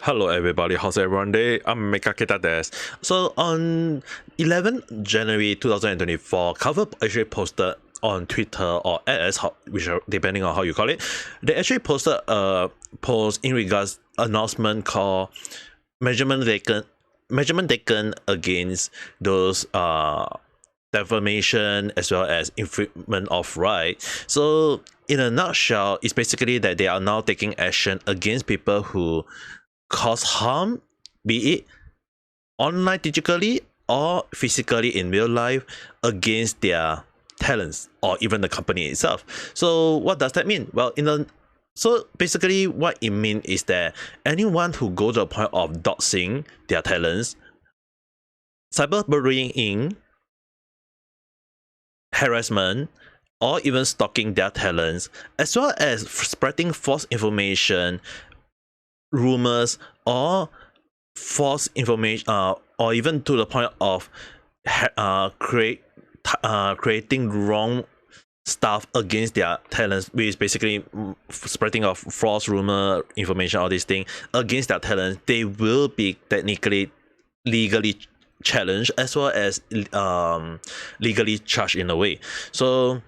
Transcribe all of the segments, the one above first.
Hello everybody, how's everyone day? I'm Ame Gakita desu. So on 11 January 2024, Cover actually posted on Twitter or X, which depending on how you call it, they actually posted a post in regards announcement called measurement taken against those defamation as well as infringement of rights. So in a nutshell, it's basically that they are now taking action against people who cause harm, be it online digitally or physically in real life, against their talents or even the company itself. So what does that mean? Well, so basically what it means is that anyone who goes to the point of doxing their talents, cyberbullying, harassment, or even stalking their talents, as well as spreading false information, rumors, or false information, or even to the point of creating wrong stuff against their talents, which is basically spreading of false rumor information, all these things against their talents, they will be technically legally challenged as well as legally charged in a way. So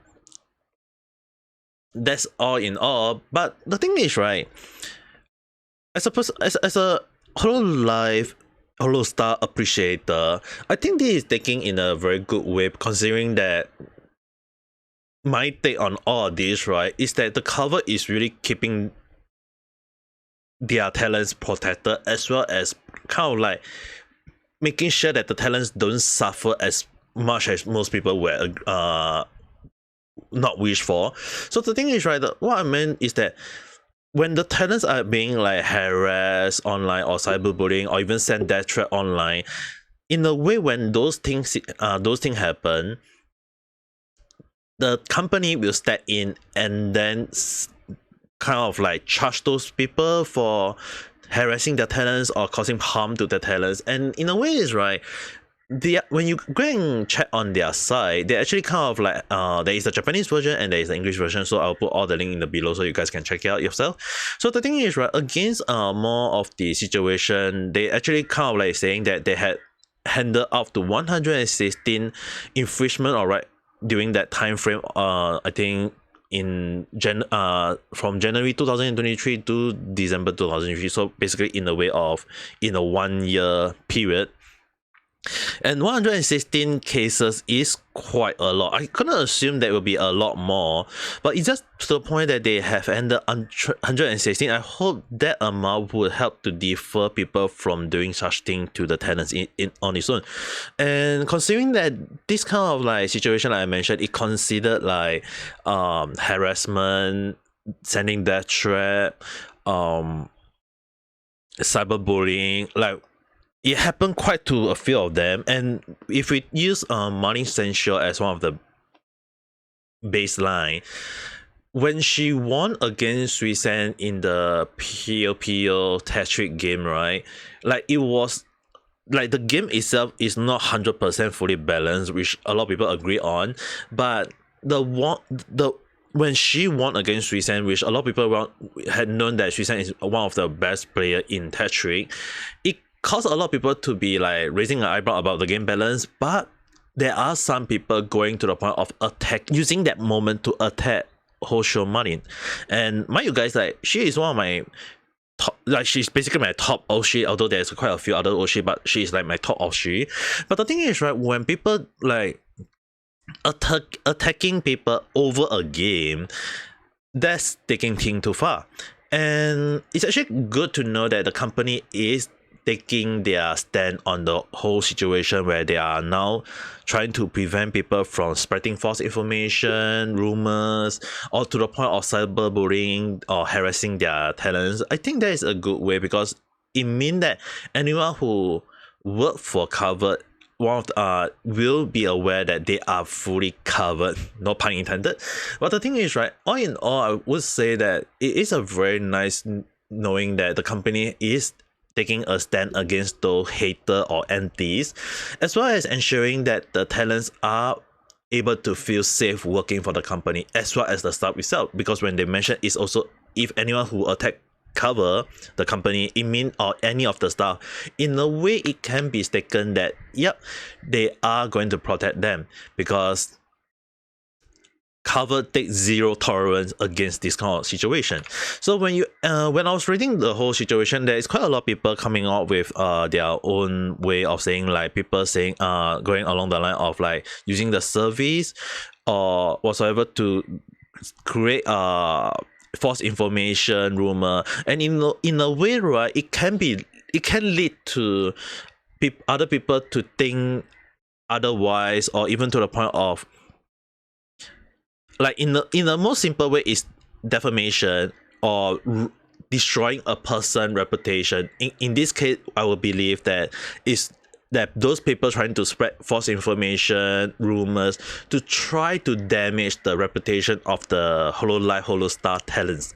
that's all in all. But the thing is, right, as a Hololive Holostar appreciator, I think this is taking in a very good way, considering that my take on all of this, right, is that the cover is really keeping their talents protected, as well as kind of like making sure that the talents don't suffer as much as most people were not wish for. So the thing is, right, what I meant is that when the talents are being like harassed online or cyberbullying or even send death threat online, in a way, when those things happen, the company will step in and then kind of like charge those people for harassing their talents or causing harm to their talents. And in a way, is right, when you go and check on their site, they actually kind of like there is a Japanese version and there is an English version, so I'll put all the link in the below so you guys can check it out yourself. So the thing is, right, against more of the situation, they actually kind of like saying that they had handed out to 116 infringement or right during that time frame, I think in from January 2023 to December 2023, so basically in a way of in a 1 year period. And 116 cases is quite a lot. I couldn't assume that will be a lot more, but it's just to the point that they have ended 116. I hope that amount would help to defer people from doing such thing to the tenants on its own. And considering that this kind of like situation like I mentioned, it considered like harassment, sending death threat, cyberbullying, like it happened quite to a few of them. And if we use money censure as one of the baseline, when she won against Suisan in the POPO Tetris game, right, like it was like the game itself is not 100% fully balanced, which a lot of people agree on, but when she won against Suisan, which a lot of people had known that Suisan is one of the best player in Tetris, it caused a lot of people to be like raising an eyebrow about the game balance. But there are some people going to the point of using that moment to attack Hosho Marin. And mind you guys, like she is one of my top, like she's basically my top Oshi, although there's quite a few other Oshi, but she is like my top Oshi. But the thing is, right, when people like attacking people over a game, that's taking things too far. And it's actually good to know that the company is taking their stand on the whole situation, where they are now trying to prevent people from spreading false information, rumors, or to the point of cyberbullying or harassing their talents. I think that is a good way, because it means that anyone who work for Covered will be aware that they are fully covered, no pun intended. But the thing is, right, all in all, I would say that it is a very nice knowing that the company is taking a stand against those haters or antis, as well as ensuring that the talents are able to feel safe working for the company, as well as the staff itself. Because when they mention, it's also if anyone who attack cover the company, it mean or any of the staff, in a way it can be taken that yep, they are going to protect them, because cover takes zero tolerance against this kind of situation. So when I was reading the whole situation, there is quite a lot of people coming up with their own way of saying, like people saying going along the line of like using the service or whatsoever to create false information, rumor, and in a way, right, it can lead to other people to think otherwise, or even to the point of, like, in the most simple way is defamation or destroying a person's reputation. In this case, I will believe that is that those people trying to spread false information, rumors, to try to damage the reputation of the Hololive Holostar talents.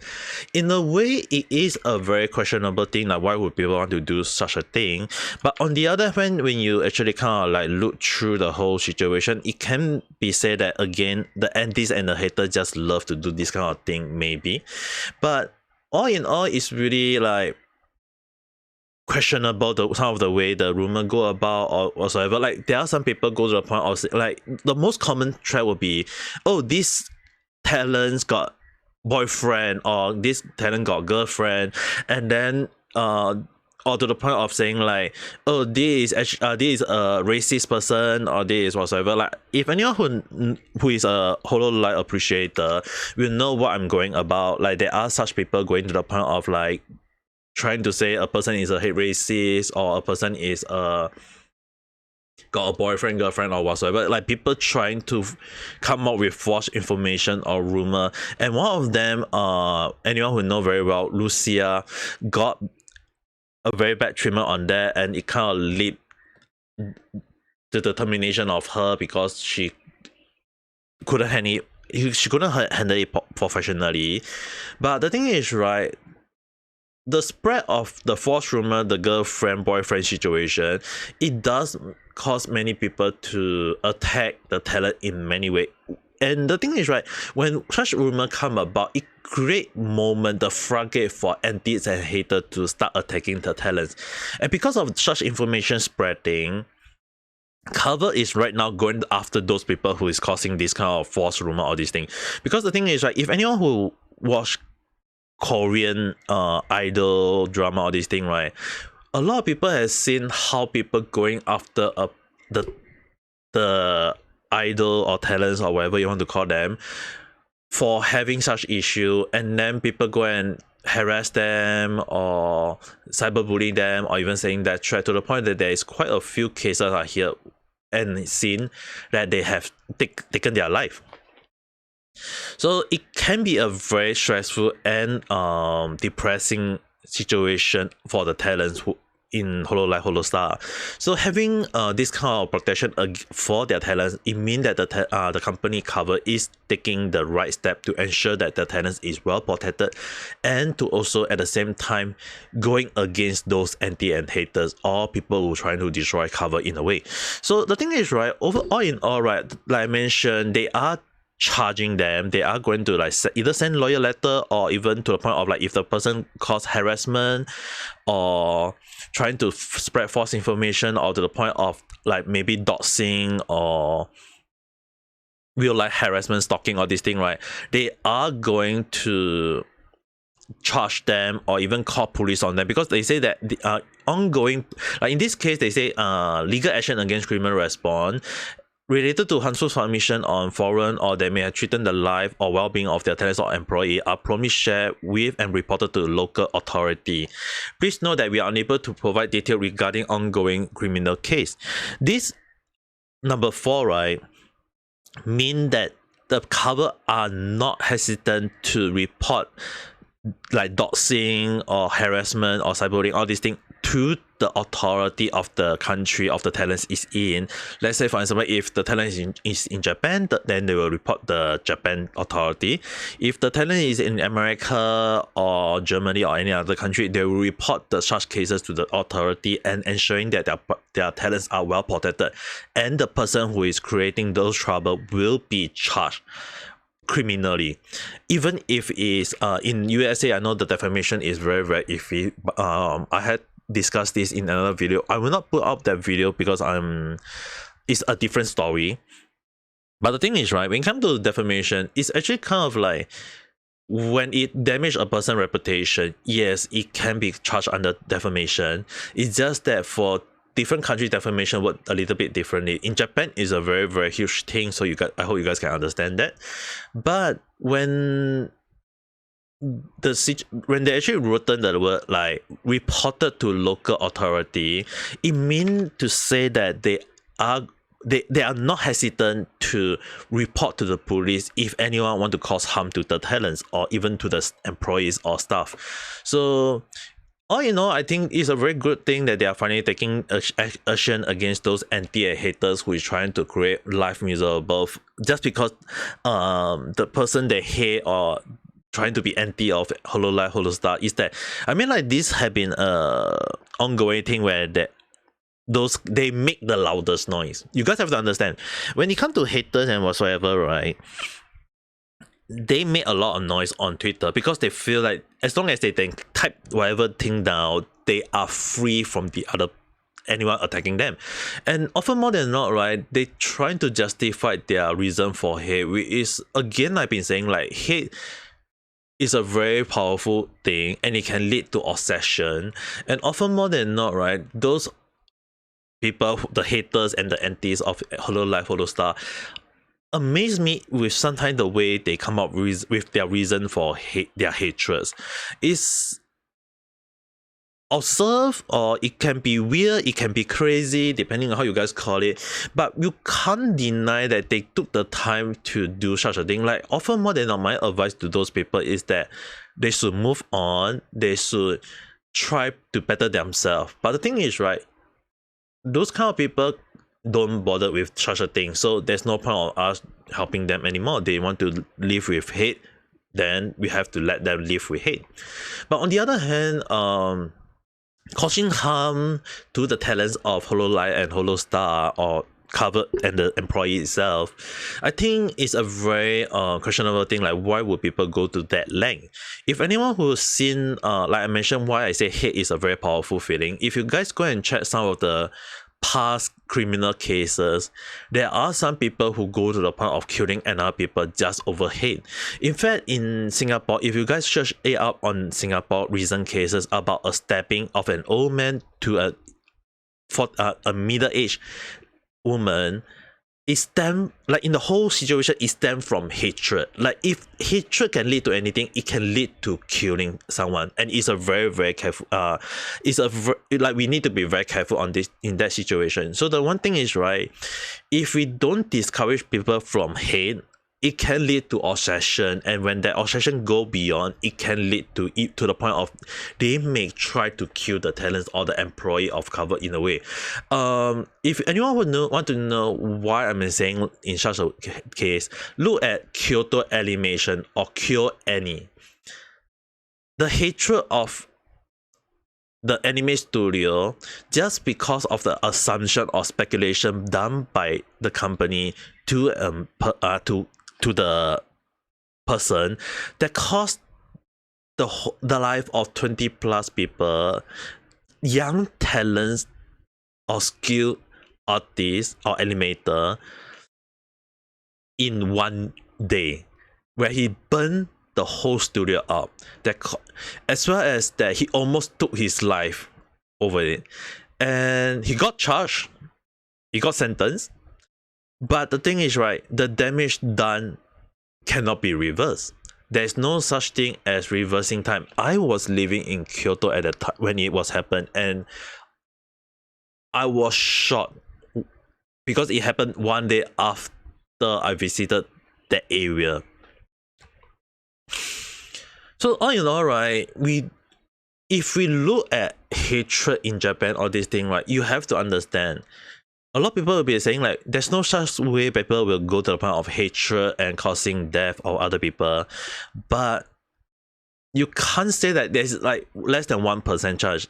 In a way, it is a very questionable thing, like why would people want to do such a thing? But on the other hand, when you actually kind of like look through the whole situation, it can be said that again, the antis and the haters just love to do this kind of thing, maybe. But all in all, it's really like questionable some of the way the rumor go about or whatsoever. Like there are some people go to the point of like the most common thread will be, oh, this talent's got boyfriend or this talent got girlfriend, and then or to the point of saying like, oh, this is a racist person, or this is whatsoever. Like if anyone who is a Hololive appreciator will know what I'm going about. Like there are such people going to the point of like trying to say a person is a hate racist, or a person is got a boyfriend, girlfriend, or whatsoever. Like people trying to come up with false information or rumor. And one of them, anyone who know very well, Lucia, got a very bad treatment on that, and it kind of led to the termination of her because she couldn't handle it professionally. But the thing is, right, the spread of the false rumor, the girlfriend boyfriend situation, it does cause many people to attack the talent in many ways. And the thing is, right, when such rumor come about, it create the floodgate for antis and haters to start attacking the talents. And because of such information spreading, Cover is right now going after those people who is causing this kind of false rumor or this thing. Because the thing is, right, if anyone who watch Korean idol drama or this thing, right, a lot of people have seen how people going after the idol or talents or whatever you want to call them for having such issue, and then people go and harass them or cyberbullying them, or even saying that threat, to the point that there is quite a few cases are here and seen that they have taken their life. So it can be a very stressful and depressing situation for the talents who in Hololive Holostar. So having this kind of protection for their talents, it means that the company Cover is taking the right step to ensure that the talents is well protected, and to also at the same time going against those anti and haters or people who trying to destroy Cover in a way. So the thing is, right, overall in all, right, like I mentioned, they are charging them. They are going to like either send lawyer letter, or even to the point of like if the person caused harassment or trying to spread false information, or to the point of like maybe doxing or real life harassment, stalking, or this thing, right, they are going to charge them or even call police on them, because they say that the ongoing, like in this case they say legal action against criminal response related to harmful submission on foreign, or they may have threatened the life or well-being of their talents or employee, are promptly shared with and reported to the local authority. Please note that we are unable to provide detail regarding ongoing criminal case. This number 4, right, mean that the Cover are not hesitant to report like doxing or harassment or cyberbullying, all these things, to the authority of the country of the talent is in. Let's say, for example, if the talent is in Japan, then they will report the Japan authority. If the talent is in America or Germany or any other country, they will report such cases to the authority, and ensuring that their talents are well protected, and the person who is creating those trouble will be charged. criminally. Even if it's in USA, I know the defamation is very very iffy. I had discussed this in another video. I will not put up that video because it's a different story. But the thing is, right, when it comes to defamation, it's actually kind of like when it damages a person's reputation, yes, it can be charged under defamation. It's just that for different countries, defamation work a little bit differently. In Japan, it's a very very huge thing, so I hope you guys can understand that. But when they actually written the word like reported to local authority, it means to say that they are not hesitant to report to the police if anyone want to cause harm to the talents or even to the employees or staff. So all in all, I think it's a very good thing that they are finally taking action against those anti-haters who is trying to create life miserable just because the person they hate or trying to be anti of Hololive Holostar. Is that, I mean, like, this have been ongoing thing where they make the loudest noise. You guys have to understand, when it comes to haters and whatsoever, right, they make a lot of noise on Twitter because they feel like as long as they can type whatever thing down, they are free from anyone attacking them. And often more than not, right, they trying to justify their reason for hate, which is, again, I've been saying, like, hate is a very powerful thing and it can lead to obsession. And often more than not, right, those people, the haters and the antis of Hololive Holostar, amaze me with sometimes the way they come up with their reason for their hatreds. It's observe, or it can be weird, it can be crazy, depending on how you guys call it, but you can't deny that they took the time to do such a thing. Like, often more than not, my advice to those people is that they should move on, they should try to better themselves. But the thing is, right, those kind of people don't bother with such a thing, so there's no point of us helping them anymore. They want to live with hate, then we have to let them live with hate. But on the other hand, causing harm to the talents of Hololive and Holostar or covered and the employee itself, I think it's a very questionable thing. Like, why would people go to that length? If anyone who's seen, like I mentioned, why I say hate is a very powerful feeling, if you guys go and check some of the past criminal cases, there are some people who go to the point of killing another people just over hate. In fact, in Singapore, if you guys search it up on Singapore recent cases about a stabbing of an old man to a middle-aged woman, it stem, like, in the whole situation, it stem from hatred. Like, if hatred can lead to anything, it can lead to killing someone, and it's a very very careful like, we need to be very careful on this in that situation. So the one thing is, right, if we don't discourage people from hate, it can lead to obsession, and when that obsession go beyond, it can lead to the point of they may try to kill the talents or the employee of cover in a way. If anyone would want to know why I'm saying in such a case, look at Kyoto Animation or KyoAni. The hatred of the anime studio, just because of the assumption or speculation done by the company to the person, that cost the life of 20 plus people, young talents or skilled artists or animator, in one day, where he burned the whole studio up, as well as that he almost took his life over it, and he got charged, he got sentenced. But the thing is, right, the damage done cannot be reversed. There's no such thing as reversing time. I was living in Kyoto at the time when it was happened, and I was shocked because it happened one day after I visited that area. So all in all, right, if we look at hatred in Japan or this thing, right, you have to understand, a lot of people will be saying, like, there's no such way people will go to the point of hatred and causing death of other people. But you can't say that there's like less than 1% chance.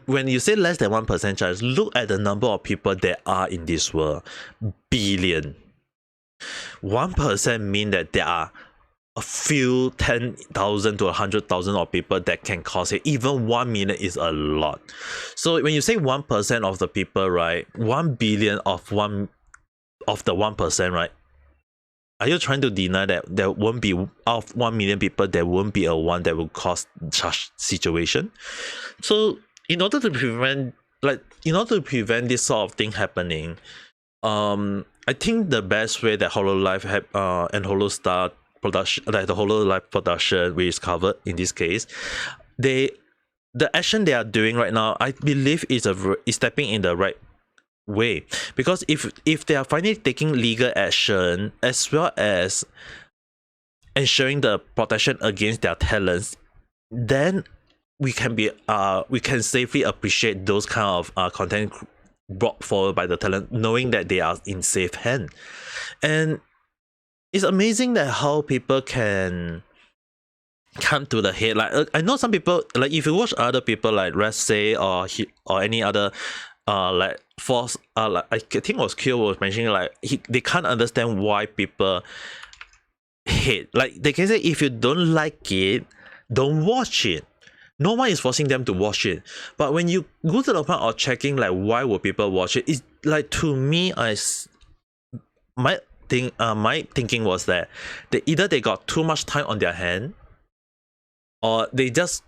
When you say less than 1% chance, look at the number of people there are in this world. Billion. 1% mean that there are a few 10,000 to 100,000 of people that can cause it. Even 1 million is a lot. So when you say 1% of the people, right, 1 billion of the 1%, right? Are you trying to deny that there won't be, of 1 million people, there won't be a one that will cause such situation? So in order to prevent this sort of thing happening, I think the best way that Hololive and Holostar production, like the Hololive production, which is covered in this case, the action they are doing right now, I believe is stepping in the right way, because if they are finally taking legal action as well as ensuring the protection against their talents, then we can safely appreciate those kind of content brought forward by the talent, knowing that they are in safe hand. And it's amazing that how people can come to the head. Like I know some people, like if you watch other people like Ressay or any other like Force, like I think it was Q was mentioning, like they can't understand why people hate. Like they can say, if you don't like it, don't watch it. No one is forcing them to watch it. But when you go to the point of checking like why would people watch it, it's like, to me, my thinking was that either they got too much time on their hand, or they just,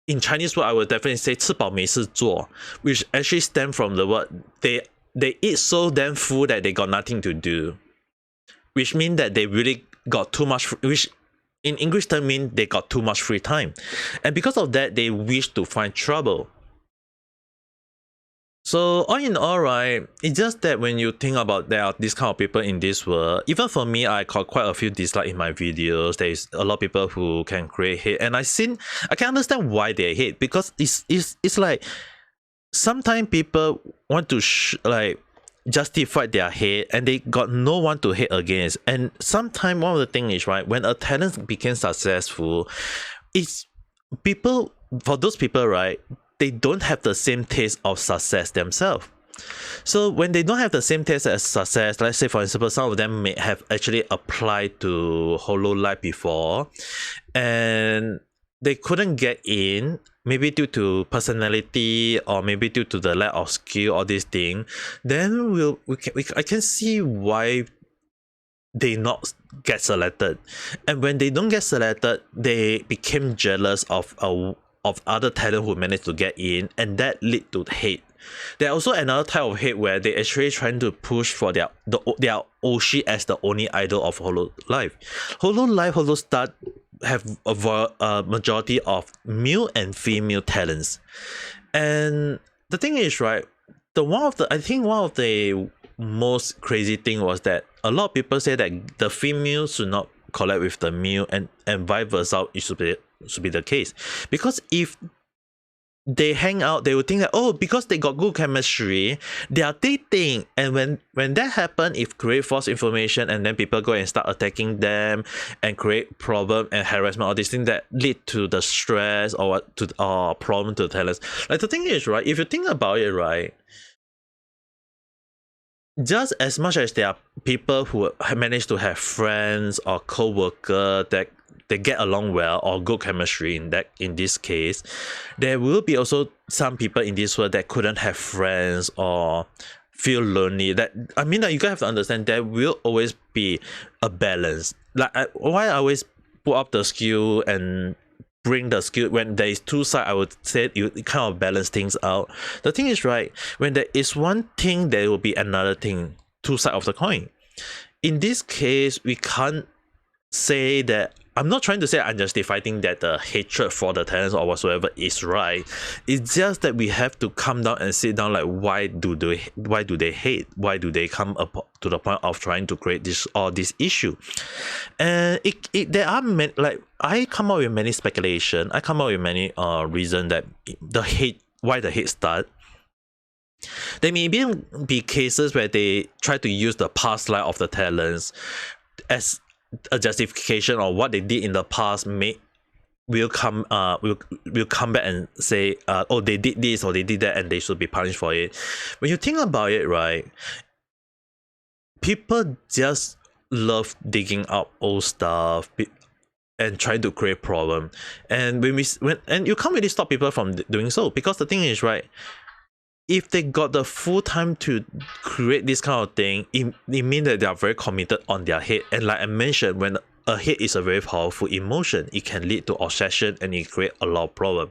in Chinese word I would definitely say 吃饱没事做, which actually stem from the word they eat so damn full that they got nothing to do, which means that they really got too much, which in English term mean they got too much free time, and because of that they wish to find trouble. So all in all, right, it's just that when you think about there are these kind of people in this world, even for me, I got quite a few dislikes in my videos. There is a lot of people who can create hate, and I can understand why they hate, because it's like sometimes people want to like justify their hate, and they got no one to hate against. And sometimes one of the things is, right, when a talent becomes successful, it's people, for those people, right, they don't have the same taste of success themselves. So when they don't have the same taste as success, let's say for example, some of them may have actually applied to Hololive before and they couldn't get in, maybe due to personality or maybe due to the lack of skill or this thing, then I can see why they not get selected. And when they don't get selected, they became jealous of other talent who managed to get in, and that lead to hate. There's also another type of hate where they actually trying to push for their Oshi as the only idol of Hololive. Hololive, Holostar have a majority of male and female talents, and the thing is, right, I think one of the most crazy thing was that a lot of people say that the female should not collab with the male, and vice versa, it should be the case, because if they hang out, they would think that, oh, because they got good chemistry, they are dating, and when that happen, if create false information and then people go and start attacking them and create problem and harassment, all these things that lead to the stress or problem to the talents. Like the thing is, right, if you think about it, right, just as much as there are people who manage to have friends or co-worker that they get along well or good chemistry in this case, there will be also some people in this world that couldn't have friends or feel lonely. That, I mean, like, you guys have to understand there will always be a balance. Like why I always put up the skill and bring the skill when there is two sides, I would say you kind of balance things out. The thing is, right, when there is one thing, there will be another thing, two sides of the coin. In this case, we can't say that, I'm not trying to say unjustified that the hatred for the talents or whatsoever is right. It's just that we have to come down and sit down, like why do they hate? Why do they come up to the point of trying to create this issue? And there are many, like, I come up with many speculation. I come up with many reasons that why the hate start. There may be cases where they try to use the past life of the talents as a justification of what they did in the past. Will come back and say, oh, they did this or they did that and they should be punished for it. When you think about it, right, people just love digging up old stuff and trying to create problem. And and you can't really stop people from doing so, because the thing is, right, if they got the full time to create this kind of thing, it means that they are very committed on their head. And like I mentioned, when a hate is a very powerful emotion, it can lead to obsession and it create a lot of problem.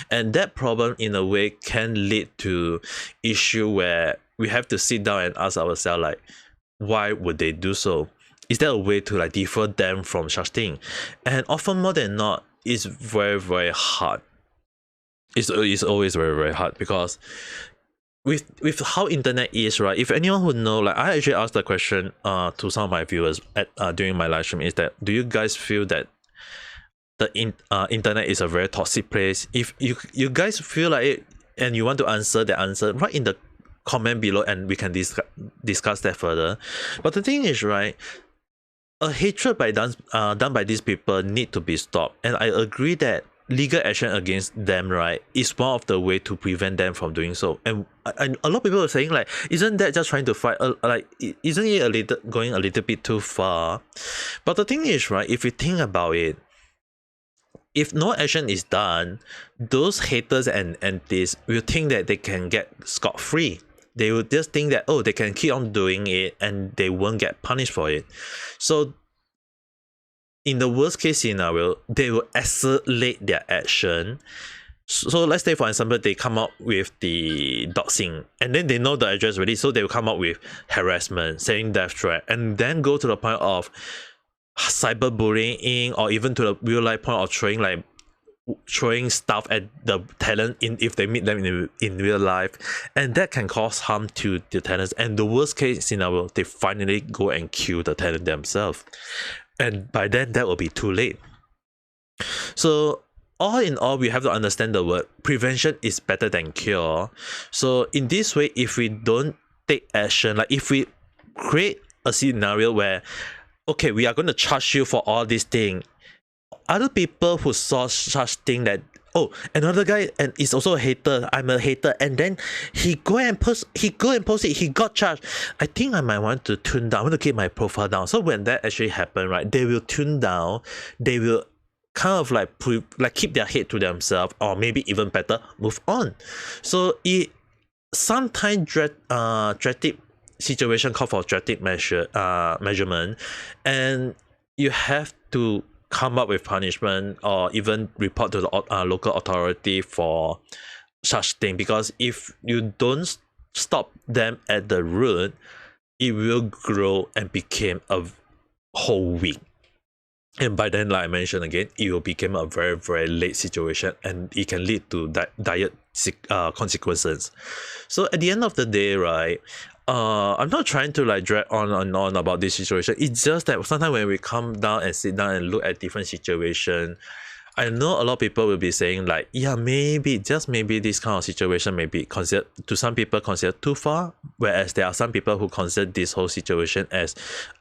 And that problem in a way can lead to issue where we have to sit down and ask ourselves, like, why would they do so? Is there a way to like defer them from such thing? And often more than not, it's very, very hard. It's always very, very hard, because with how internet is, right? If anyone who know, like, I actually asked the question to some of my viewers at during my live stream, is that, do you guys feel that the internet is a very toxic place? If you guys feel like it and you want to answer the answer, right in the comment below, and we can discuss that further. But the thing is, right, a hatred done by these people need to be stopped, and I agree that legal action against them, right, is one of the way to prevent them from doing so. And a lot of people are saying, like, isn't that just trying to fight, like, isn't it going a little bit too far? But the thing is, right, if you think about it, if no action is done, those haters and antis will think that they can get scot-free. They will just think that, oh, they can keep on doing it and they won't get punished for it. So in the worst case scenario, they will escalate their action. So let's say, for example, they come up with the doxing, and then they know the address already, so they will come up with harassment, saying death threat, and then go to the point of cyberbullying, or even to the real life point of throwing stuff at the talent if they meet them in real life, and that can cause harm to the talents. And the worst case scenario, they finally go and kill the talent themselves, and by then that will be too late. So all in all, we have to understand the word prevention is better than cure. So in this way, if we don't take action, like if we create a scenario where, okay, we are going to charge you for all these things, other people who saw such thing, that, oh, another guy and is also a hater, I'm a hater, and then he go and post it, he got charged, I think I might want to tune down, I want to keep my profile down. So when that actually happen, right, they will tune down, they will kind of like keep their head to themselves, or maybe even better, move on. So it sometimes drastic situation call for drastic measurement, and you have to come up with punishment, or even report to the local authority for such thing, because if you don't stop them at the root, it will grow and become a whole week. And by then, like I mentioned again, it will become a very, very late situation, and it can lead to dire consequences. So at the end of the day, right, I'm not trying to like drag on and on about this situation. It's just that sometimes when we come down and sit down and look at different situations, I know a lot of people will be saying, like, yeah, maybe, just maybe, this kind of situation may be considered, to some people, considered too far, whereas there are some people who consider this whole situation as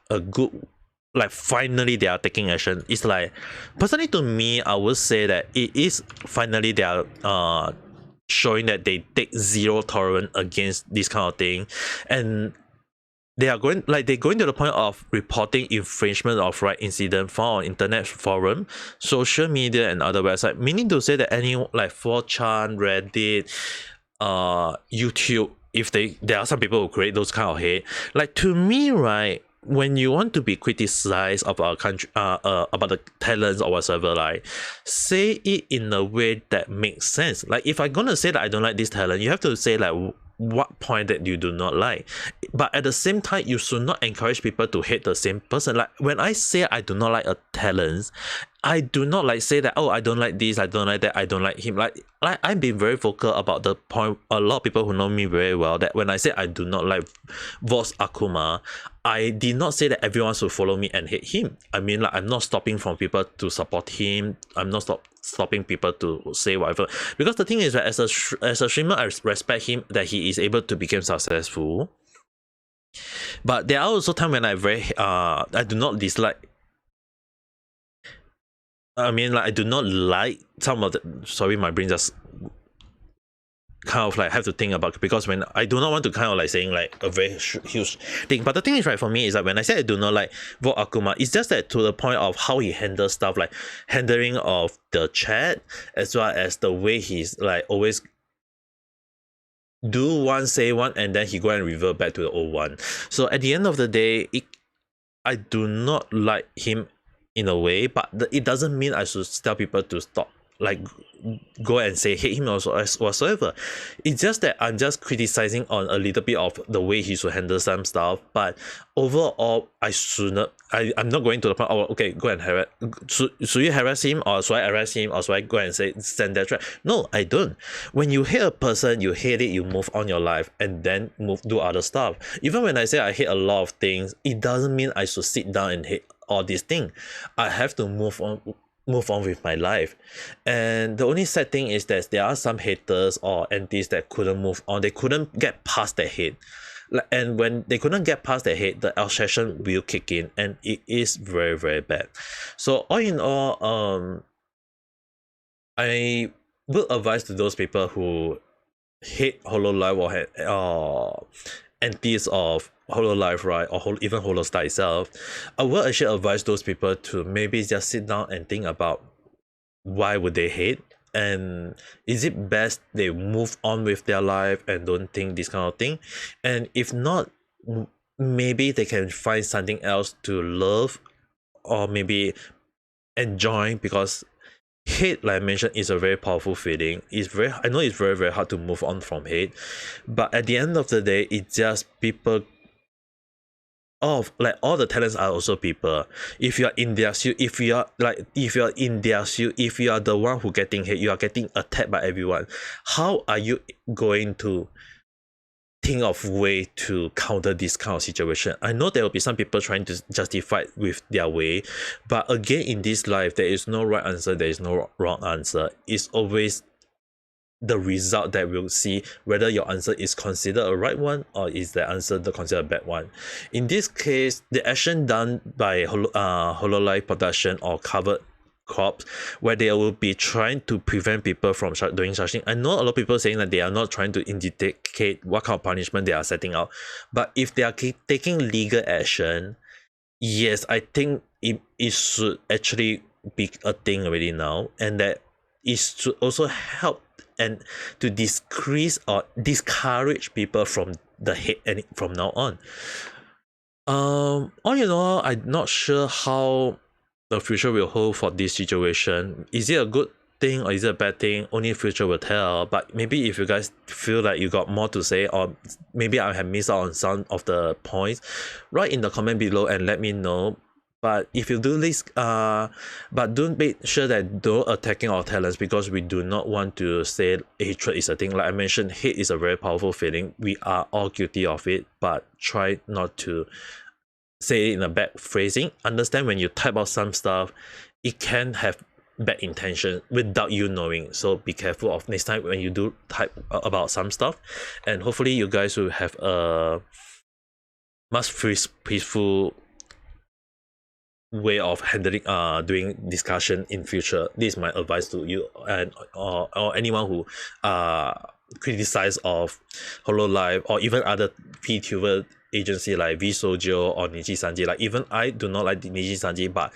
a good, like, finally they are taking action. It's like, personally to me, I would say that it is finally they are showing that they take zero tolerance against this kind of thing, and they are going, like, they're going to the point of reporting infringement of right incident found on internet forum, social media, and other websites. Meaning to say that any, like, 4chan, Reddit, YouTube, if there are some people who create those kind of hate. Like, to me, right, when you want to be criticized of our country, about the talents or whatsoever, like, say it in a way that makes sense. Like, if I'm gonna say that I don't like this talent, you have to say, like, what point that you do not like. But at the same time, you should not encourage people to hate the same person. Like, when I say I do not like a talent, I do not like say that, oh, I don't like this, I don't like that, I don't like him. Like I've been very vocal about the point. A lot of people who know me very well, that when I say I do not like Voss Akuma, I did not say that everyone should follow me and hate him. I mean, like, I'm not stopping from people to support him. I'm not stopping people to say whatever. Because the thing is that as a streamer, I respect him that he is able to become successful. But there are also times when I do not dislike. I mean, like, I do not like some of the. Sorry, my brain just kind of like have to think about, because when I do not want to kind of like saying like a very huge thing. But the thing is, right, for me is that when I say I do not like Vote Akuma, it's just that to the point of how he handles stuff, like handling of the chat, as well as the way he's like always do one, say one, and then he go and revert back to the old one. So at the end of the day, I do not like him in a way, but it doesn't mean I should tell people to stop, like go and say hate him or whatsoever. It's just that I'm just criticizing on a little bit of the way he should handle some stuff, but overall I'm not going to the point, oh okay, go and harass, should you harass him, or should I harass him, or should I go and send that threat? No, I don't. When you hate a person, you hate it, you move on your life and then do other stuff. Even when I say I hate a lot of things, it doesn't mean I should sit down and hate all these things. I have to move on with my life. And the only sad thing is that there are some haters or antis that couldn't move on. They couldn't get past that hate. And when they couldn't get past that hate, the obsession will kick in, and it is very, very bad. So all in all, I will advise to those people who hate Hololive or antis of Hololive, right, or even Holostar itself, I will actually advise those people to maybe just sit down and think about why would they hate, and is it best they move on with their life and don't think this kind of thing. And if not, maybe they can find something else to love or maybe enjoy, because hate, like I mentioned, is a very powerful feeling. I know it's very, very hard to move on from hate, but at the end of the day, it's just people. Like all the talents are also people. If you are in their shoe, if you are the one who getting hate, you are getting attacked by everyone, how are you going to think of way to counter this kind of situation? I know there will be some people trying to justify it with their way, but again, in this life, there is no right answer, there is no wrong answer. It's always the result that we'll see whether your answer is considered a right one, or is the answer considered a bad one. In this case, the action done by Hololive Production or covered Corp, where they will be trying to prevent people from doing such thing. I know a lot of people saying that they are not trying to indicate what kind of punishment they are setting out, but if they are taking legal action, yes, I think it should actually be a thing already now, and that it should also help and to decrease or discourage people from the hate and from now on. All in all, I'm not sure how the future will hold for this situation. Is it a good thing or is it a bad thing? Only future will tell. But maybe if you guys feel like you got more to say, or maybe I have missed out on some of the points, write in the comment below and let me know. But if you do this, but don't make sure that don't attacking our talents, because we do not want to say hatred is a thing. Like I mentioned, hate is a very powerful feeling. We are all guilty of it, but try not to say it in a bad phrasing. Understand when you type out some stuff, it can have bad intention without you knowing. So be careful of next time when you do type about some stuff. And hopefully you guys will have a much peaceful way of handling doing discussion in future. This is my advice to you and or anyone who criticize of Hololive or even other VTuber agency like VSojo or Niji Sanji. Like even I do not like Niji Sanji, but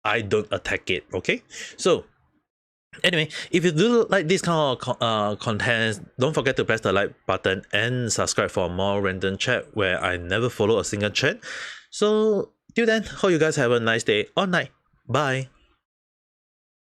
I don't attack it. Okay, so anyway, if you do like this kind of content, don't forget to press the like button and subscribe for more random chat where I never follow a single chat. So till then, hope you guys have a nice day or night. Bye.